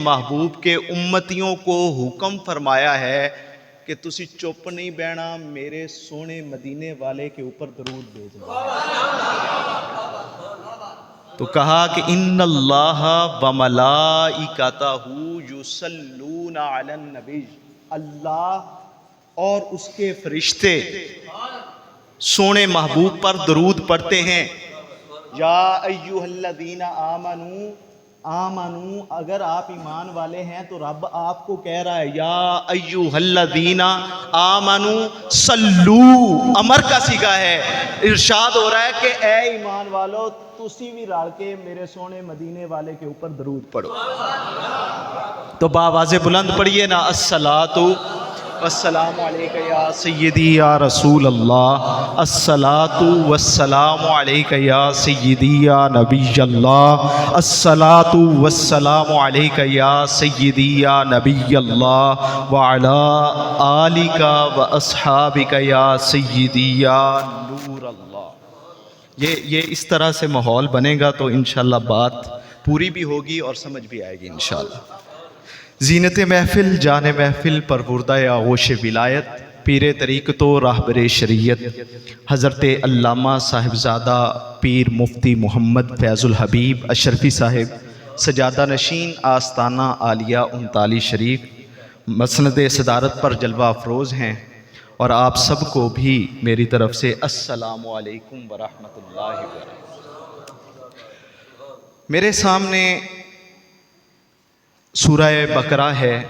محبوب کے امتیوں کو حکم فرمایا ہے کہ تسی چپ نہیں بہنا، میرے سونے مدینے والے کے اوپر درود بھیجنا۔ تو کہا کہ ان اللہ وملائکتہ یصلون علی النبی، اللہ اور اس کے فرشتے سونے محبوب پر درود پڑھتے ہیں۔ یا ایھا الذین آمنو، اگر آپ ایمان والے ہیں تو رب آپ کو کہہ رہا ہے یا ایھا الذین آمنو صلو، امر کا صیغہ ہے، ارشاد ہو رہا ہے کہ اے ایمان والو تسی بھی رل کے میرے سونے مدینے والے کے اوپر درود پڑھو۔ تو بآواز بلند پڑھیے نا، الصلاۃ والسلام علیک یا سیدی یا رسول اللہ، الصلاۃ والسلام علیک یا سیدی یا نبی اللہ، الصلاۃ والسلام علیک یا سیدی یا نبی اللہ وعلی آلک واصحابک یا سیدی یا نور اللہ۔ یہ اس طرح سے ماحول بنے گا تو انشاءاللہ بات پوری بھی ہوگی اور سمجھ بھی آئے گی انشاءاللہ۔ زینت محفل، جان محفل، پروردہ آغوش ولایت، پیر طریقت و راہبر شریعت حضرت علامہ صاحبزادہ پیر مفتی محمد فیض الحبیب اشرفی صاحب، سجادہ نشین آستانہ عالیہ 39 شریف، مسند صدارت پر جلوہ افروز ہیں، اور آپ سب کو بھی میری طرف سے السلام علیکم ورحمۃ اللہ وبرکاتہ۔ میرے سامنے سورہ بقرہ ہے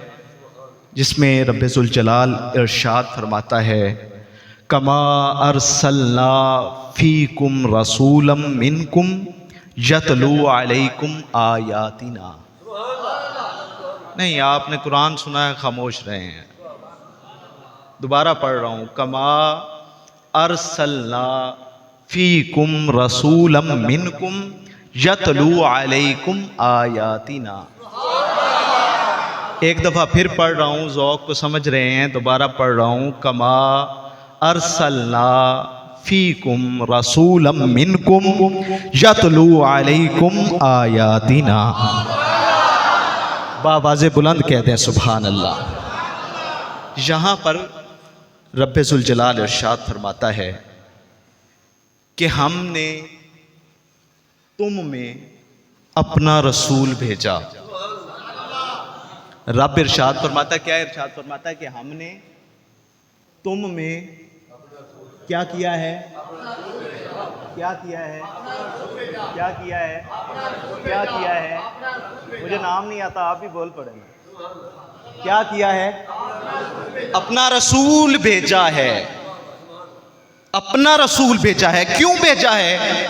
جس میں رب ذوالجلال ارشاد فرماتا ہے کما ارسلنا فیکم رسولا منکم یتلو علیکم آیاتنا۔ نہیں، آپ نے قرآن سنا ہے، خاموش رہے ہیں، دوبارہ پڑھ رہا ہوں، کما ارسلنا فیکم رسولا منکم یتلو علیکم آیاتنا۔ ایک دفعہ پھر پڑھ رہا ہوں، ذوق کو سمجھ رہے ہیں، دوبارہ پڑھ رہا ہوں، کما ارسلنا فیکم رسولا منکم یتلو علیکم آیاتنا۔ بآواز بلند کہتے ہیں سبحان اللہ۔ یہاں پر رب ذوالجلال ارشاد فرماتا ہے کہ ہم نے تم میں اپنا رسول بھیجا۔ رب ارشاد فرماتا ہے، کیا ارشاد فرماتا ہے؟ کہ ہم نے تم میں کیا کیا ہے؟ کیا کیا ہے؟ کیا کیا ہے؟ کیا کیا ہے؟ مجھے نام نہیں آتا، آپ بھی بول پڑیں گے۔ کیا کیا ہے؟ اپنا رسول بھیجا ہے۔ اپنا رسول بھیجا ہے۔ کیوں بھیجا ہے؟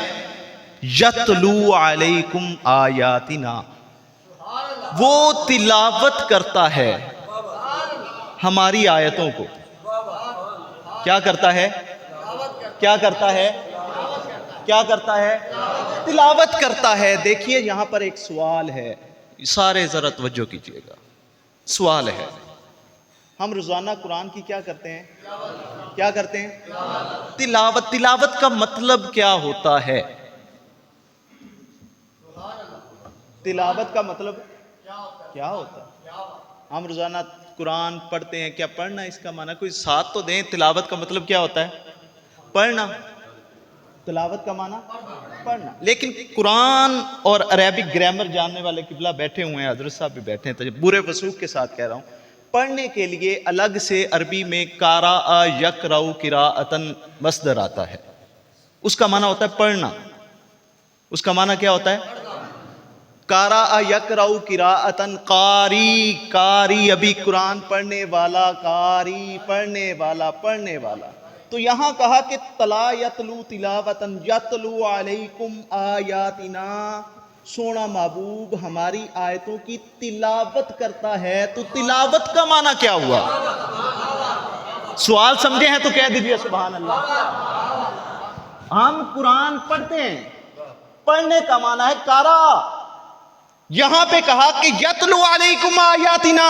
یتلو علیکم آیاتنا، وہ تلاوت کرتا ہے ہماری آیتوں کو۔ کیا کرتا ہے؟ کیا کرتا ہے؟ کیا کرتا ہے؟ تلاوت کرتا ہے۔ دیکھیے یہاں پر ایک سوال ہے، سارے ذرا توجہ کیجیے گا، سوال ہے، ہم روزانہ قرآن کی کیا کرتے ہیں؟ کیا کرتے ہیں؟ تلاوت۔ تلاوت کا مطلب کیا ہوتا ہے؟ تلاوت کا مطلب کیا ہوتا ہے؟ ہم روزانہ قرآن پڑھتے ہیں، کیا پڑھنا اس کا معنی؟ کوئی ساتھ تو دیں، تلاوت کا مطلب کیا ہوتا ہے؟ پڑھنا۔ تلاوت کا معنی پڑھنا۔ لیکن قرآن اور عربک گرامر جاننے والے قبلہ بیٹھے ہوئے ہیں، حضرت صاحب بھی بیٹھے ہیں، پورے وثوق کے ساتھ کہہ رہا ہوں، پڑھنے کے لیے الگ سے عربی میں قرأ یقرأ قراءۃ مصدر آتا ہے، اس کا معنی ہوتا ہے پڑھنا۔ اس کا معنی کیا ہوتا ہے؟ قرأ یقرأ قراءۃ، قاری، قاری ابھی قرآن پڑھنے والا، قاری پڑھنے والا، پڑھنے والا۔ تو یہاں کہا کہ تلا یتلو تلاوۃ یتلو علیکم آیاتنا، سونا محبوب ہماری آیتوں کی تلاوت کرتا ہے۔ تو تلاوت کا معنی کیا ہوا؟ سوال سمجھے ہیں تو کہہ دیجئے سبحان اللہ۔ ہم قرآن پڑھتے ہیں، پڑھنے کا معنی ہے قرأ۔ یہاں پہ کہا کہ یتلو علیکم آیاتنا،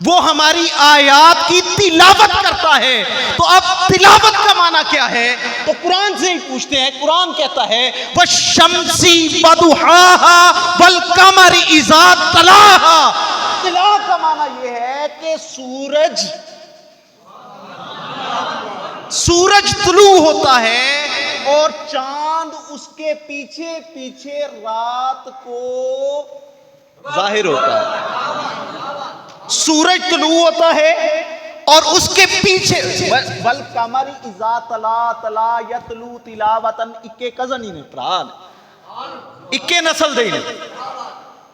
وہ ہماری آیات کی تلاوت کرتا ہے. تو اب تلاوت کا معنی کیا ہے؟ تو قرآن سے ہی پوچھتے ہیں. قرآن کہتا ہے وَالشَّمْسِ وَضُحَاهَا وَالْقَمَرِ إِذَا تَلَاهَا. تلاوت کا معنی یہ ہے کہ سورج طلوع ہوتا ہے اور چاند اس کے پیچھے پیچھے رات کو ظاہر ہوتا ہے. سورج طلوع ہوتا ہے اور اس کے پیچھے وَالْقَمَرِ إِذَا تَلَا يَتْلُو تِلَاوَةً اکے کزن ہی نے پران اکے نسل دے نے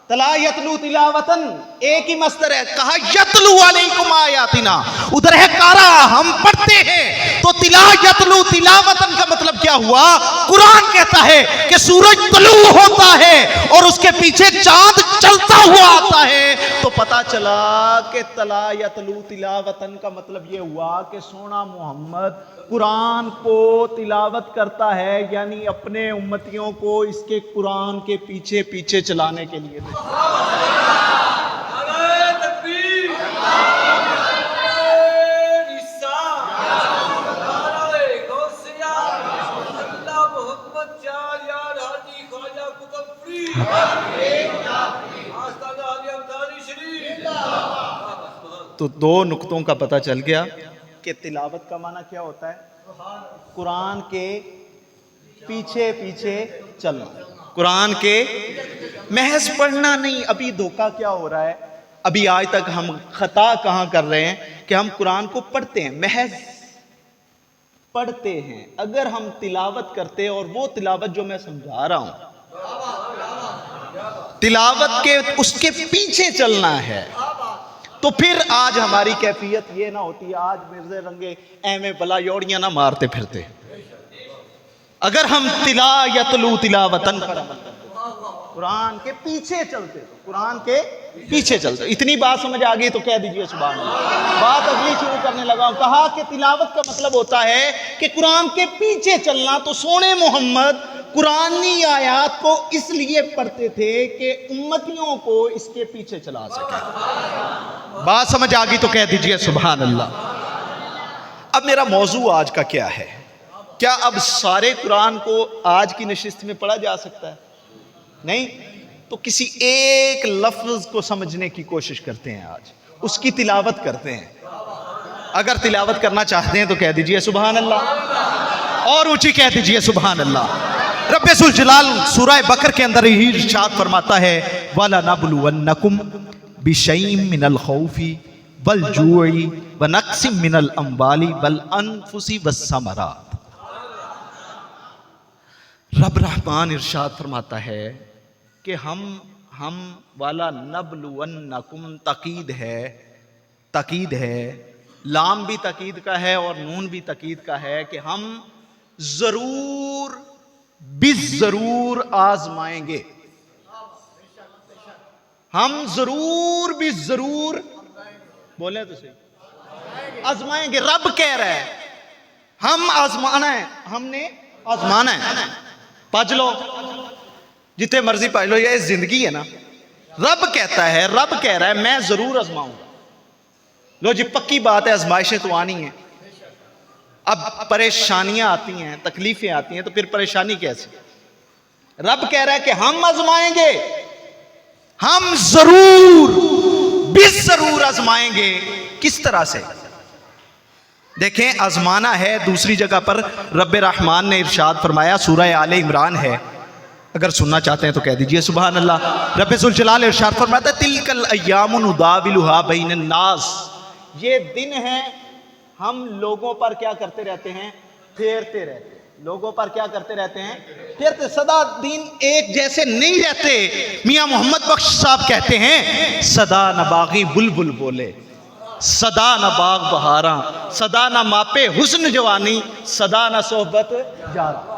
تلا یتلو تلاوتن ایک ہی مصدر ہے. کہا یتلو علیکم آیاتنا, ادھر ہے کارا ہم پڑھتے ہیں. تو تلا یتلو تلاوتن کا مطلب کیا ہوا؟ قرآن کہتا ہے کہ سورج طلوع ہوتا ہے اور اس کے پیچھے چاند چلتا ہوا آتا ہے. تو پتا چلا کہ تلا یتلو تلاوتن کا مطلب یہ ہوا کہ سونا محمد قرآن کو تلاوت کرتا ہے, یعنی اپنے امتیوں کو اس کے قرآن کے پیچھے پیچھے چلانے کے لیے. تو دو نقطوں کا پتہ چل گیا کہ تلاوت کا معنی کیا ہوتا ہے؟ قرآن کے پیچھے پیچھے چلنا. قرآن کے محض پڑھنا نہیں. ابھی دھوکہ کیا ہو رہا ہے, ابھی آج تک ہم خطا کہاں کر رہے ہیں کہ ہم قرآن کو پڑھتے ہیں, محض پڑھتے ہیں. اگر ہم تلاوت کرتے, اور وہ تلاوت جو میں سمجھا رہا ہوں تلاوت کے اس کے پیچھے چلنا ہے, تو پھر آج ہماری کیفیت یہ نہ ہوتی. آج مرزے رنگے ایویں بلا یوڑیاں نہ مارتے پھرتے. اگر ہم تلا یتلو تلاوتن پر عمل کرتے, قرآن کے پیچھے چلتے, تو قرآن کے پیچھے چلتے. اتنی بات سمجھ آ گئی تو کہہ دیجئے سبحان اللہ. بات اگلی شروع کرنے لگا ہوں. کہا کہ تلاوت کا مطلب ہوتا ہے کہ قرآن کے پیچھے چلنا. تو سونے محمد قرآنی آیات کو اس لیے پڑھتے تھے کہ امتیوں کو اس کے پیچھے چلا سکے. بات سمجھ آ گئی تو کہہ دیجئے سبحان اللہ. اب میرا موضوع آج کا کیا ہے؟ کیا اب سارے قرآن کو آج کی نشست میں پڑھا جا سکتا ہے؟ نہیں. تو کسی ایک لفظ کو سمجھنے کی کوشش کرتے ہیں, آج اس کی تلاوت کرتے ہیں. اگر تلاوت کرنا چاہتے ہیں تو کہہ دیجئے سبحان اللہ, اور اونچی کہہ دیجئے سبحان اللہ. رب ذوالجلال سورہ بقرہ کے اندر ہی ارشاد فرماتا ہے وَلَنَبْلُوَنَّكُمْ بِشَيْءٍ مِّنَ الْخَوْفِ وَالْجُوعِ وَنَقْصٍ مِّنَ الْأَمْوَالِ وَالْأَنفُسِ وَالثَّمَرَاتِ. رب رحمان ارشاد فرماتا ہے کہ ہم والا نبلونکم تاکید ہے, لام بھی تاکید کا ہے اور نون بھی تاکید کا ہے کہ ہم ضرور بالضرور آزمائیں گے. ہم ضرور بالضرور بولیں تو صحیح آزمائیں گے. رب کہہ رہا ہے ہم آزمانا ہے, ہم نے آزمانا ہے. پڑھ لو جتنے مرضی پڑھ لو, یہ زندگی ہے نا. رب کہتا ہے, رب کہہ رہا ہے میں ضرور آزماؤں گا. لو جی پکی بات ہے, آزمائشیں تو آنی ہیں. اب پریشانیاں آتی ہیں, تکلیفیں آتی ہیں, تو پھر پریشانی کیسے؟ رب کہہ رہا ہے کہ ہم آزمائیں گے, ہم ضرور بالضرور آزمائیں گے. کس طرح سے؟ دیکھیں آزمانا ہے. دوسری جگہ پر رب رحمان نے ارشاد فرمایا, سورہ آل عمران ہے, اگر سننا چاہتے ہیں تو کہہ دیجئے سبحان اللہ. رب ذوالجلال ارشاد فرماتا ہے تلک الایام نداولها بین الناس. یہ دن ہیں ہم لوگوں پر کیا کرتے رہتے ہیں؟ پھیرتے رہتے ہیں. لوگوں پر کیا کرتے رہتے ہیں؟ پھیرتے. سدا دن ایک جیسے نہیں رہتے. میاں محمد بخش صاحب کہتے ہیں سدا نہ باغی بلبل بولے, صدا نہ باغ بہاراں, صدا نہ ماپے حسن جوانی, صدا نہ صحبت یاراں.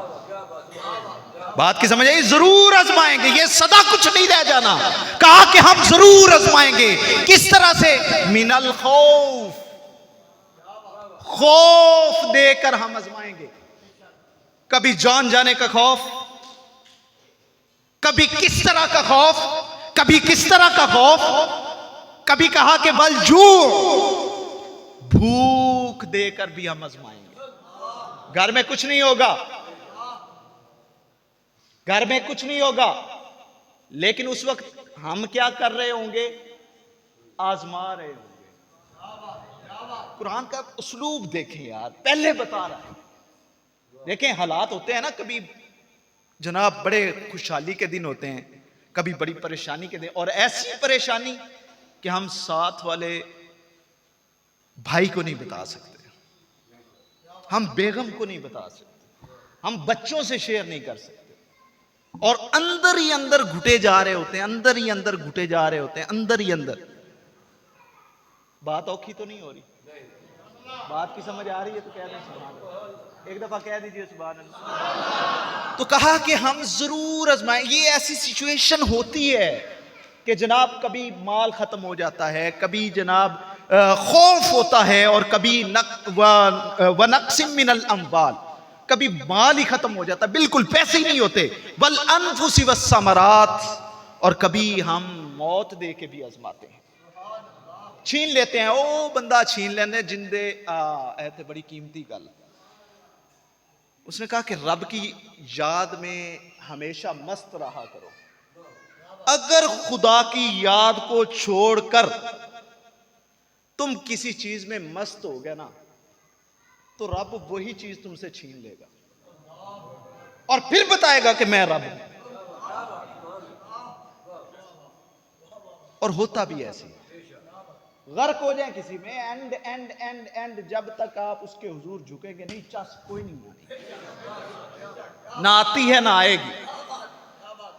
بات کی سمجھ آئی؟ ضرور آزمائیں گے. یہ صدا کچھ نہیں رہ جانا. کہا کہ ہم ضرور آزمائیں گے. کس طرح سے؟ من الخوف, خوف دے کر ہم آزمائیں گے. کبھی جان جانے کا خوف, کبھی کس طرح کا خوف, کبھی کس طرح کا خوف. کبھی کہا کہ بلجو، بھوک دے کر بھی ہم آزمائیں گے. گھر میں کچھ نہیں ہوگا، گھر میں کچھ نہیں ہوگا، لیکن اس وقت ہم کیا کر رہے ہوں گے؟ آزما رہے ہوں گے. قرآن کا اسلوب دیکھیں یار، پہلے بتا رہا ہے. دیکھیں حالات ہوتے ہیں نا، کبھی جناب بڑے خوشحالی کے دن ہوتے ہیں، کبھی بڑی پریشانی کے دن، اور ایسی پریشانی کہ ہم ساتھ والے بھائی کو نہیں بتا سکتے، ہم بیگم کو نہیں بتا سکتے، ہم بچوں سے شیئر نہیں کر سکتے، اور اندر ہی اندر گھٹے جا رہے ہوتے ہیں، اندر ہی اندر گھٹے جا رہے ہوتے ہیں، اندر ہی اندر. بات اوکھی تو نہیں ہو رہی؟ بات کی سمجھ آ رہی ہے تو کہہ دیں سبحان اللہ. ایک دفعہ کہہ دیجئے سبحان اللہ. تو کہا کہ ہم ضرور آزمائیں. یہ ایسی سچویشن ہوتی ہے کہ جناب کبھی مال ختم ہو جاتا ہے، کبھی جناب خوف ہوتا ہے، اور کبھی وَنَقْسٍ مِّنَ الْأَمْوَالِ، کبھی مال ہی ختم ہو جاتا ہے، بالکل پیسے ہی نہیں ہوتے. وَالْأَنفُسِ وَالثَّمَرَاتِ، اور کبھی ہم موت دے کے بھی آزماتے ہیں، چھین لیتے ہیں. او بندہ چھین لینے جندے اے تے بڑی قیمتی گل. اس نے کہا کہ رب کی یاد میں ہمیشہ مست رہا کرو. اگر خدا کی یاد کو چھوڑ کر تم کسی چیز میں مست ہو گئے نا، تو رب وہی چیز تم سے چھین لے گا، اور پھر بتائے گا کہ میں رب ہوں. اور ہوتا بھی ایسی، غرق ہو جائیں کسی میں، اینڈ اینڈ اینڈ اینڈ جب تک آپ اس کے حضور جھکیں گے نہیں، چس کوئی نہیں ہوگی، نہ آتی ہے نہ آئے گی.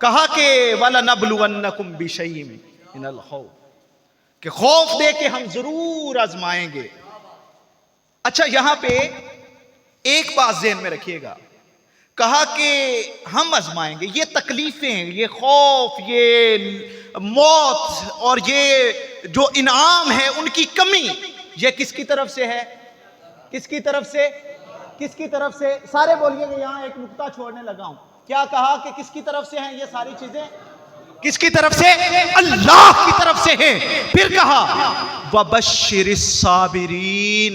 کہا کہ وَلَنَبْلُوَنَّكُمْ بِشَيْءٍ مِّنَ الْخَوْفِ، کہ خوف دے کے ہم ضرور آزمائیں گے. اچھا یہاں پہ ایک بات ذہن میں رکھیے گا، کہا کہ ہم آزمائیں گے. یہ تکلیفیں، یہ خوف، یہ موت، اور یہ جو انعام ہے ان کی کمی، یہ کس کی طرف سے ہے؟ کس کی طرف سے؟ کس کی طرف سے؟ سارے بولیے گا. یہاں ایک نقطہ چھوڑنے لگا ہوں. کیا کہا کہ کس کی طرف سے ہیں یہ ساری چیزیں؟ کس کی طرف سے؟ اللہ کی طرف سے ہیں. پھر کہا وَبَشِّرِ الصَّابِرِينَ،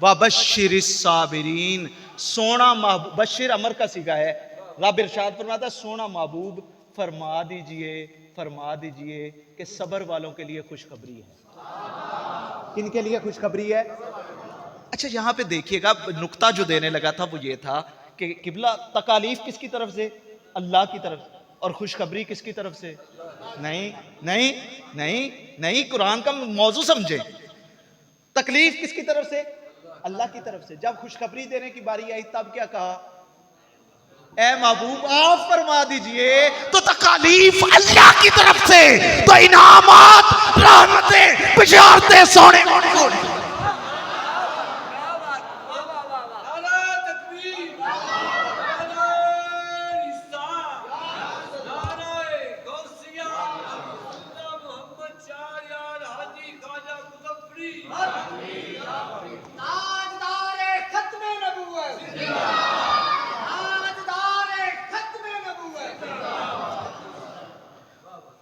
وَبَشِّرِ الصَّابِرِينَ. سونا محبوب، بشر امر کا صیغہ ہے. رب ارشاد فرماتا ہے سونا محبوب فرما دیجئے، فرما دیجئے کہ صبر والوں کے لیے خوشخبری ہے. کن کے لیے خوشخبری ہے؟ اچھا یہاں پہ دیکھیے گا، نقطہ جو دینے لگا تھا وہ یہ تھا کہ قبلہ تکالیف کس کی طرف سے؟ اللہ کی طرف. اور خوشخبری کس کی طرف سے؟ نہیں نہیں نہیں نہیں، قرآن کا موضوع سمجھیں. تکلیف کس کی طرف سے؟ اللہ کی طرف سے. جب خوشخبری دینے کی باری آئی تب کیا کہا؟ اے محبوب آپ فرما دیجئے. تو تکالیف اللہ کی طرف سے، تو انعامات، رحمتیں، بشارتیں سونے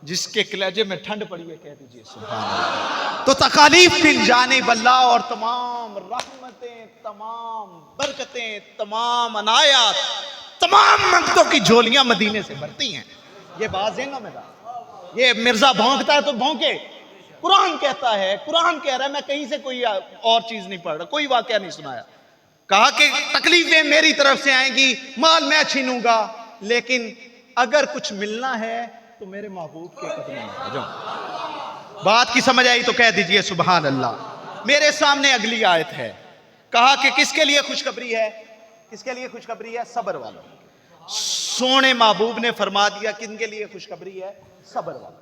جس کے کلیجے میں ٹھنڈ پڑی ہے کہہ دیجئے سبحان اللہ. تو تکالیف من جانب اللہ، اور تمام رحمتیں، تمام برکتیں، تمام عنایات، تمام منگتوں کی جھولیاں مدینے سے بھرتی ہیں. یہ بات ذہن میں رہا. یہ مرزا بھونکتا ہے تو بھونکے، قرآن کہتا ہے، قرآن کہہ رہا ہے. میں کہیں سے کوئی اور چیز نہیں پڑھ رہا، کوئی واقعہ نہیں سنایا. کہا کہ تکلیفیں میری طرف سے آئیں گی، مال میں چھینوں گا، لیکن اگر کچھ ملنا ہے تو میرے محبوب کے قدموں میں آ جاؤ. بات کی سمجھ آئی تو کہہ دیجئے سبحان اللہ. میرے سامنے اگلی آیت ہے. کہا کہ کس کے لیے خوشخبری ہے؟ کس کے لیے خوشخبری ہے؟ صبر والوں. سونے محبوب نے فرما دیا کن کے لیے خوشخبری ہے؟ صبر والوں.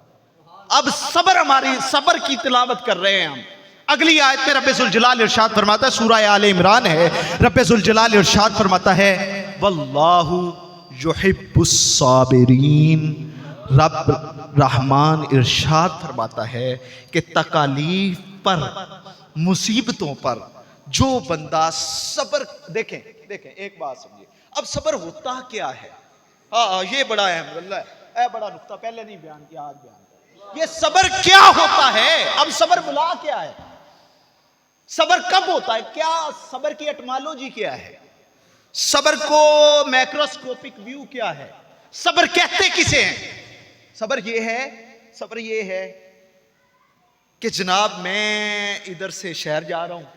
اب صبر، ہماری صبر کی تلاوت کر رہے ہیں ہم. اگلی آیت میں رب ذوالجلال ارشاد فرماتا ہے، سورہ آل عمران ہے، رب ذوالجلال ارشاد فرماتا ہے واللہ یحب الصابرین. رب رحمان ارشاد فرماتا ہے کہ تکالیف پر، مصیبتوں پر جو بندہ صبر، دیکھیں ایک بات سمجھیے. اب صبر ہوتا کیا ہے؟ یہ بڑا اہم ہے، بڑا نقطہ پہلے نہیں بیان کیا، آج بیان کیا. یہ صبر کیا ہوتا ہے؟ اب صبر بلا کیا ہے؟ صبر کب ہوتا ہے؟ کیا صبر کی ایٹمالوجی کیا ہے؟ صبر کو میکروسکوپک ویو کیا ہے؟ صبر کہتے کسے ہیں؟ صبر یہ ہے کہ جناب میں ادھر سے شہر جا رہا ہوں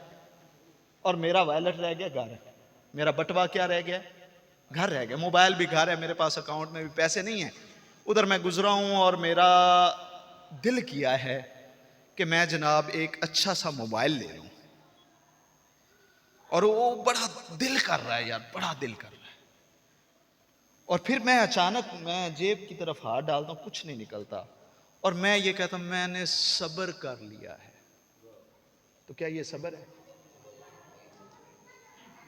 اور میرا ویلٹ رہ گیا گھر، میرا بٹوا کیا رہ گیا؟ گھر رہ گیا، موبائل بھی گھر ہے، میرے پاس اکاؤنٹ میں بھی پیسے نہیں ہیں، ادھر میں گزرا ہوں اور میرا دل کیا ہے کہ میں جناب ایک اچھا سا موبائل لے لوں، اور وہ بڑا دل کر رہا ہے یار، بڑا دل کر رہا ہے، اور پھر میں اچانک میں جیب کی طرف ہاتھ ڈالتا ہوں، کچھ نہیں نکلتا، اور میں یہ کہتا ہوں میں نے صبر کر لیا ہے، تو کیا یہ صبر ہے؟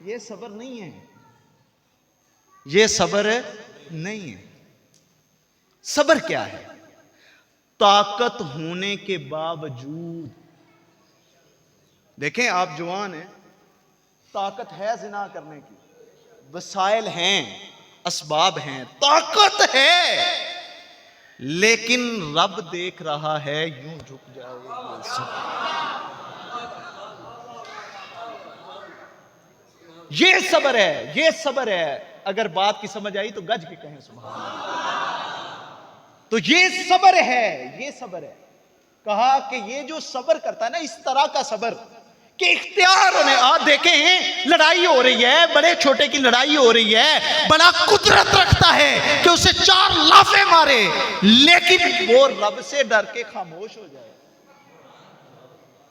یہ صبر نہیں ہے، یہ صبر نہیں ہے۔ صبر کیا ہے؟ طاقت ہونے کے باوجود، دیکھیں آپ جوان ہیں، طاقت ہے زنا کرنے کی، وسائل ہیں، اسباب ہیں، طاقت ہے، لیکن رب دیکھ رہا ہے، یوں جھک جائے، یہ صبر ہے، یہ صبر ہے۔ اگر بات کی سمجھ آئی تو گج کے کہیں سبحان اللہ۔ تو یہ صبر ہے، یہ صبر ہے۔ کہا کہ یہ جو صبر کرتا ہے نا، اس طرح کا صبر کہ اختیار ہونے، آپ دیکھیں لڑائی ہو رہی ہے، بڑے چھوٹے کی لڑائی ہو رہی ہے، بڑا قدرت رکھتا ہے کہ اسے 4 لافے مارے، لیکن وہ رب سے ڈر کے خاموش ہو جائے،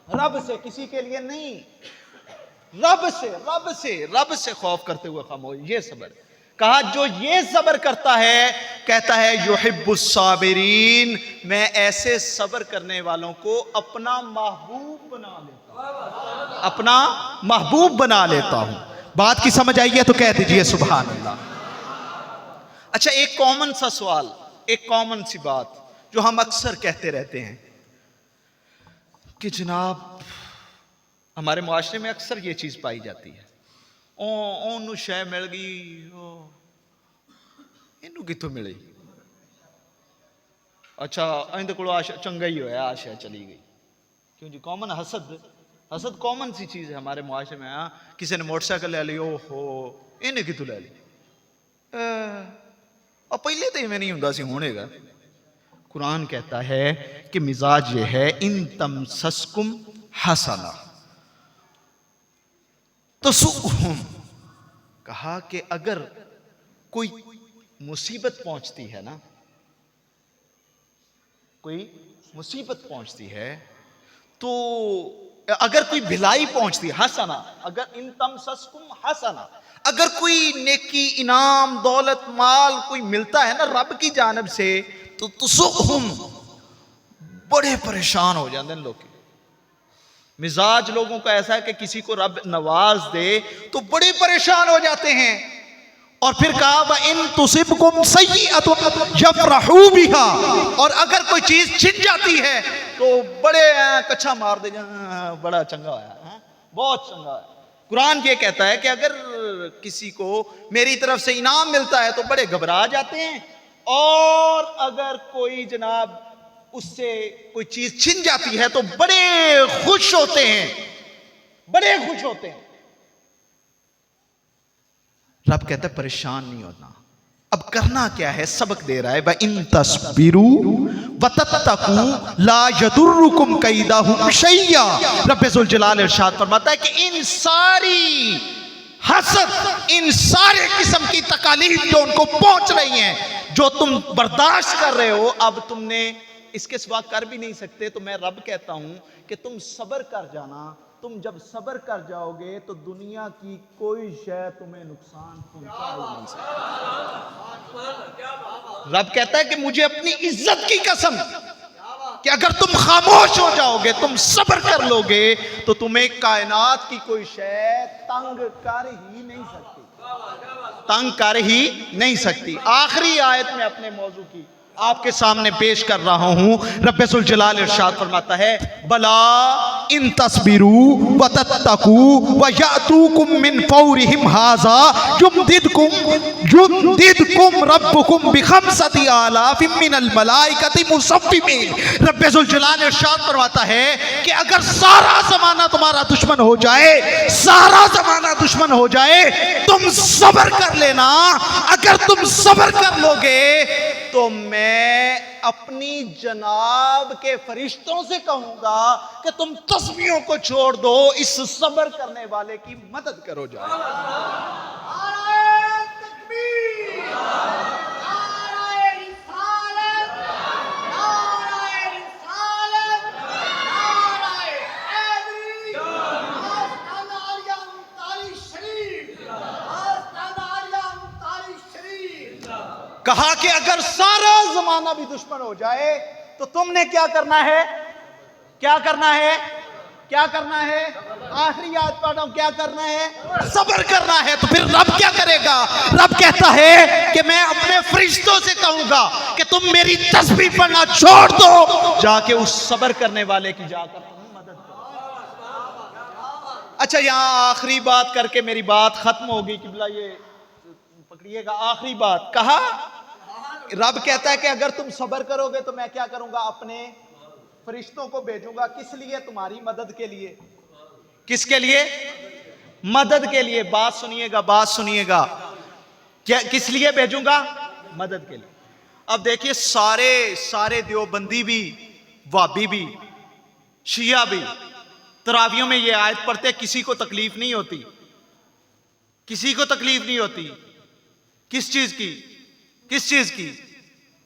رب سے، کسی کے لیے نہیں، رب سے خوف کرتے ہوئے خاموش، یہ صبر۔ کہا جو یہ صبر کرتا ہے، کہتا ہے یحب الصابرین، میں ایسے صبر کرنے والوں کو اپنا محبوب بنا لیتا ہوں، اپنا محبوب بنا لیتا ہوں۔ بات کی سمجھ آئی ہے تو کہہ دیجئے سبحان اللہ۔ اچھا، ایک کامن سا سوال، ایک کامن سی بات جو ہم اکثر کہتے رہتے ہیں کہ جناب ہمارے معاشرے میں اکثر یہ چیز پائی جاتی ہے، اونوں شے مل گئی، اینوں کتوں ملی؟ اچھا اندر کو چنگا ہی ہویا، آشا چلی گئی۔ کیوں جی؟ کامن حسد کامن سی چیز ہے ہمارے معاشرے میں۔ کسی نے موٹر سائیکل لے لی، او ہو انہیں کتوں لے لی، اور پہلے تو میں نہیں ہوں سی ہونے گا۔ قرآن کہتا ہے کہ مزاج یہ ہے ان تمسسکم حسنہ تسؤہم، کہا کہ اگر کوئی مصیبت پہنچتی ہے نا، کوئی مصیبت پہنچتی ہے تو اگر کوئی بھلائی پہنچتی ہے، حسنہ، اگر ان تمسسکم حسنہ، اگر کوئی نیکی، انعام، دولت، مال کوئی ملتا ہے نا رب کی جانب سے، تو تسؤہم، بڑے پریشان ہو جاتے ہیں لوگ۔ مزاج لوگوں کا ایسا ہے کہ کسی کو رب نواز دے تو بڑے پریشان ہو جاتے ہیں، اور پھر کہا وَإِن تُصِبْكُمْ سَيِّئَةٌ يَفْرَحُوا بِهَا، اور اگر کوئی چیز چھن جاتی ہے تو بڑے کچھا مار دے، بڑا چنگا ہوا، بہت چنگا ہے۔ قرآن یہ کہتا ہے کہ اگر کسی کو میری طرف سے انعام ملتا ہے تو بڑے گھبرا جاتے ہیں، اور اگر کوئی جناب اس سے کوئی چیز چھن جاتی ہے تو بڑے خوش ہوتے ہیں، بڑے خوش ہوتے ہیں۔ رب کہتا ہے پریشان نہیں ہونا۔ اب کرنا کیا ہے؟ سبق دے رہا ہے وَإِن تَصْبِرُوا وَتَتَّقُوا لَا يَضُرُّكُمْ كَيْدُهُمْ شَيْئًا۔ رب ذوالجلال ارشاد فرماتا ہے کہ ان ساری حسد، ان سارے قسم کی تکالیف جو ان کو پہنچ رہی ہیں، جو تم برداشت کر رہے ہو، اب تم نے اس کے سوا کر بھی نہیں سکتے، تو میں رب کہتا ہوں کہ تم صبر کر جانا۔ تم جب صبر کر جاؤ گے تو دنیا کی کوئی شے تمہیں نقصان پہنچا ہی نہیں سکتی۔ رب کہتا ہے کہ مجھے اپنی عزت کی قسم کہ اگر تم خاموش ہو جاؤ گے، تم صبر کر لو گے، تو تمہیں کائنات کی کوئی شے تنگ کر ہی نہیں سکتی، تنگ کر ہی نہیں سکتی۔ آخری آیت میں اپنے موضوع کی آپ کے سامنے پیش کر رہا ہوں۔ رب ذوالجلال ارشاد فرماتا ہے بلا ان تصبروا وتتقوا ويأتوكم من فورهم هذا يمددكم ربكم بخمسة آلاف من الملائکۃ مصومین۔ رب ذوالجلال ارشاد فرماتا ہے کہ اگر سارا زمانہ تمہارا دشمن ہو جائے، سارا زمانہ دشمن ہو جائے، تم صبر کر لینا۔ اگر تم صبر کر لو گے تو میں اپنی جناب کے فرشتوں سے کہوں گا کہ تم تسبیحوں کو چھوڑ دو، اس صبر کرنے والے کی مدد کرو جاؤ۔ کہا کہ اگر سارا زمانہ بھی دشمن ہو جائے تو تم نے کیا کرنا ہے؟ کیا کرنا ہے؟ کیا کرنا ہے؟ آخری یاد پڑھا ہوں، کیا کرنا ہے؟ صبر کرنا ہے۔ تو پھر رب کیا کرے گا؟ رب کہتا ہے کہ میں اپنے فرشتوں سے کہوں گا کہ تم میری تسبیح پڑھنا چھوڑ دو، جا کے اس صبر کرنے والے کی جا کر تم مدد کرو۔ اچھا، یہاں آخری بات کر کے میری بات ختم ہوگی۔ قبلہ یہ پکڑیے گا، آخری بات کہا، رب کہتا ہے کہ اگر تم صبر کرو گے تو میں کیا کروں گا؟ اپنے فرشتوں کو بھیجوں گا۔ کس لیے؟ تمہاری مدد کے لیے۔ کس کے لیے؟ مدد کے لیے۔ بات سنیے گا، بات سنیے گا، کس لیے بھیجوں گا؟ مدد کے لیے۔ اب دیکھیے، سارے دیوبندی بھی، وہابی بھی، شیعہ بھی تراویحوں میں یہ آیت پڑھتے، کسی کو تکلیف نہیں ہوتی، کسی کو تکلیف نہیں ہوتی۔ کس چیز کی؟ کس چیز کی؟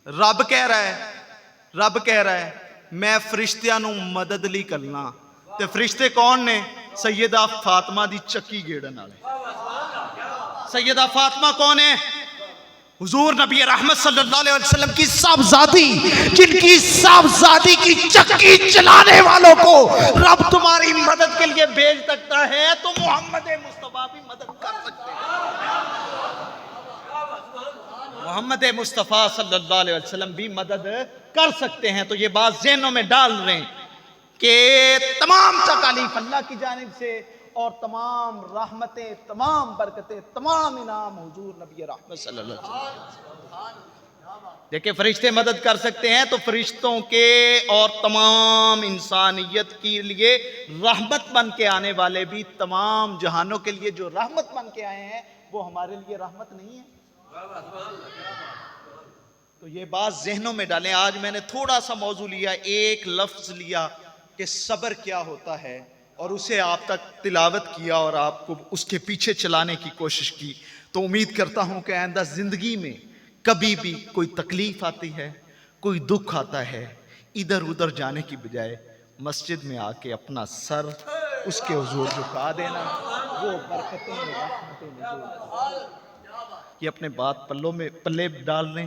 رب کہہ رہا ہے میں فرشتیاں نو مدد لی کرنا۔ تے فرشتے کون نے؟ سیدہ فاطمہ دی چکی گیڑن والے۔ سیدہ فاطمہ کون ہے؟ حضور نبی رحمت صلی اللہ علیہ وسلم کی صاحبزادی، جن کی صاحبزادی کی چکی چلانے والوں کو رب تمہاری مدد کے لیے بھیج سکتا ہے تو محمد مصطفیٰ بھی مدد کر سکتے ہیں۔ محمد مصطفیٰ صلی اللہ علیہ وسلم بھی مدد کر سکتے ہیں۔ تو یہ بات ذہنوں میں ڈال رہے ہیں کہ تمام تکالیف اللہ کی جانب سے، اور تمام رحمتیں، تمام برکتیں، تمام انعام حضور نبی رحمت صلی اللہ علیہ وسلم۔ دیکھیں، فرشتے مدد کر سکتے ہیں تو فرشتوں کے اور تمام انسانیت کے لیے رحمت بن کے آنے والے بھی، تمام جہانوں کے لیے جو رحمت بن کے آئے ہیں، وہ ہمارے لیے رحمت نہیں ہے؟ تو یہ بات ذہنوں میں ڈالیں۔ آج میں نے تھوڑا سا موضوع لیا، ایک لفظ لیا کہ صبر کیا ہوتا ہے، اور اسے آپ تک تلاوت کیا اور آپ کو اس کے پیچھے چلانے کی کوشش کی۔ تو امید کرتا ہوں کہ آئندہ زندگی میں کبھی بھی کوئی تکلیف آتی ہے، کوئی دکھ آتا ہے، ادھر ادھر جانے کی بجائے مسجد میں آ کے اپنا سر اس کے حضور جھکا دینا، وہ برکتیں، رحمتیں نزول یہ اپنے بات پلے ڈال لیں۔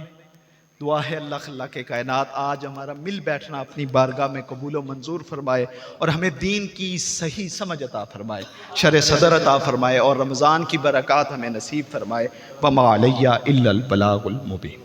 دعا ہے اللہ کے کائنات آج ہمارا مل بیٹھنا اپنی بارگاہ میں قبول و منظور فرمائے، اور ہمیں دین کی صحیح سمجھ عطا فرمائے، شرح صدر عطا فرمائے، اور رمضان کی برکات ہمیں نصیب فرمائے۔ وما علیہ الا البلاغ المبین۔